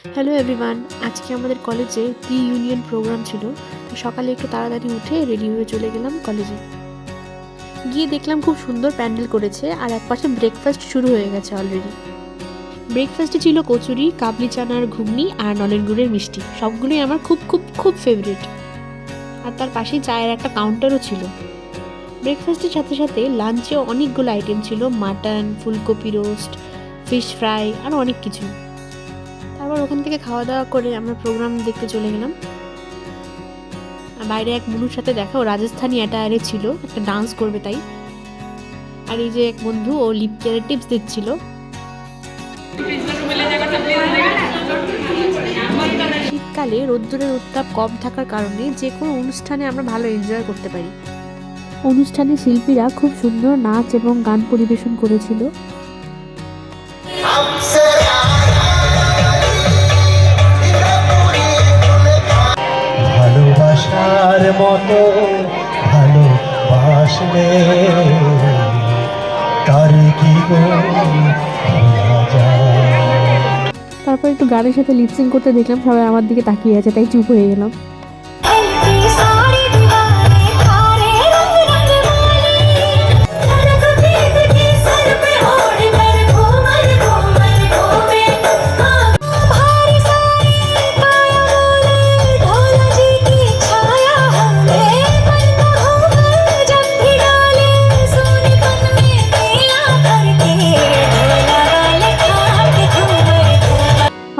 Hello everyone, আজকে আমাদের কলেজে টি ইউনিয়ন প্রোগ্রাম ছিল। তো সকালে একটু তাড়াতাড়ি উঠে রেডি হয়ে চলে গেলাম কলেজে। গিয়ে দেখলাম খুব সুন্দর প্যান্ডেল করেছে, আর একপাশে ব্রেকফাস্ট শুরু হয়ে গেছে অলরেডি। ব্রেকফাস্টে ছিল কচুরি, কাবলি চানার ঘুগনি আর নলেন গুড়ের মিষ্টি। সবগুলোই আমার খুব খুব খুব ফেভারিট। আর তার পাশেই চায়ের একটা কাউন্টারও ছিল। ব্রেকফাস্টের সাথে সাথে লাঞ্চেও অনেকগুলো আইটেম ছিল, মাটন, ফুলকপি রোস্ট, ফিশ ফ্রাই আর অনেক কিছু। তারপর ওখান থেকে খাওয়া দাওয়া করে আমরা প্রোগ্রাম দেখতে চলে গেলাম। বাইরে এক মনুর সাথে দেখা, ও রাজস্থানী অ্যাটায়ারে ছিল, একটা ডান্স করবে তাই। আর এই যে এক বন্ধু, ও লিপ কেয়ারের টিপস দিচ্ছিল। শীতকালে রোদ্দুরের উত্তাপ কম থাকার কারণে যে কোনো অনুষ্ঠানে আমরা ভালো এনজয় করতে পারি। অনুষ্ঠানে শিল্পীরা খুব সুন্দর নাচ এবং গান পরিবেশন করেছিল। ভালোবাসার মতো ভালোবাসলে তারে কি গো ভোলা যায়। তারপর একটু গানের সাথে লিপসিং করতে দেখলাম, সবাই আমার দিকে তাকিয়ে আছে, তাই চুপ হয়ে গেলাম।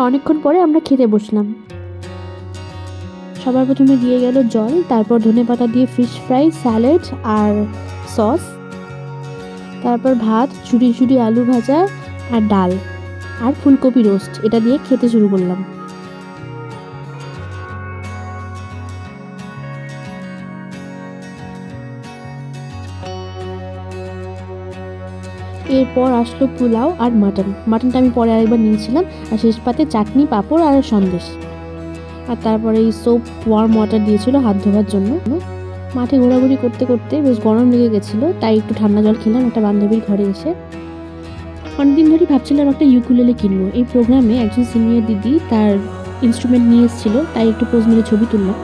অনেকক্ষণ পরে আমরা খেতে বসলাম। সবার প্রথমে দিয়ে গেল জল, তারপর ধনেপাতা দিয়ে ফিশ ফ্রাই, স্যালাড আর সস, তারপর ভাত, ঝুরি ঝুরি আলু ভাজা আর ডাল আর ফুলকপি রোস্ট। এটা দিয়ে খেতে শুরু করলাম। এরপর আসলো পোলাও আর মাটনটা আমি পরে আরেকবার নিয়েছিলাম। আর শেষ পাতে চাটনি, পাঁপড় আর সন্দেশ। আর তারপরে এই সোপ ওয়ার্ম ওয়াটার দিয়েছিল হাত ধোয়ার জন্য। মাঠে ঘোরাঘুরি করতে করতে বেশ গরম লেগে গেছিলো, তাই একটু ঠান্ডা জল খেলাম একটা বান্ধবীর ঘরে এসে। অনেকদিন ধরেই ভাবছিলাম একটা ইউকুলেলে কিনবো। এই প্রোগ্রামে একজন সিনিয়র দিদি তার ইনস্ট্রুমেন্ট নিয়ে এসেছিলো, তাই একটু পোজ মেরে ছবি তুললাম।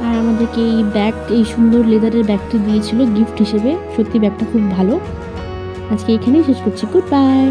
আর আমাদেরকে এই সুন্দর লেদারের ব্যাগটি দিয়েছিল গিফট হিসেবে। সত্যি ব্যাগটা খুব ভালো। আজকে এখানেই শেষ করছি। Good bye.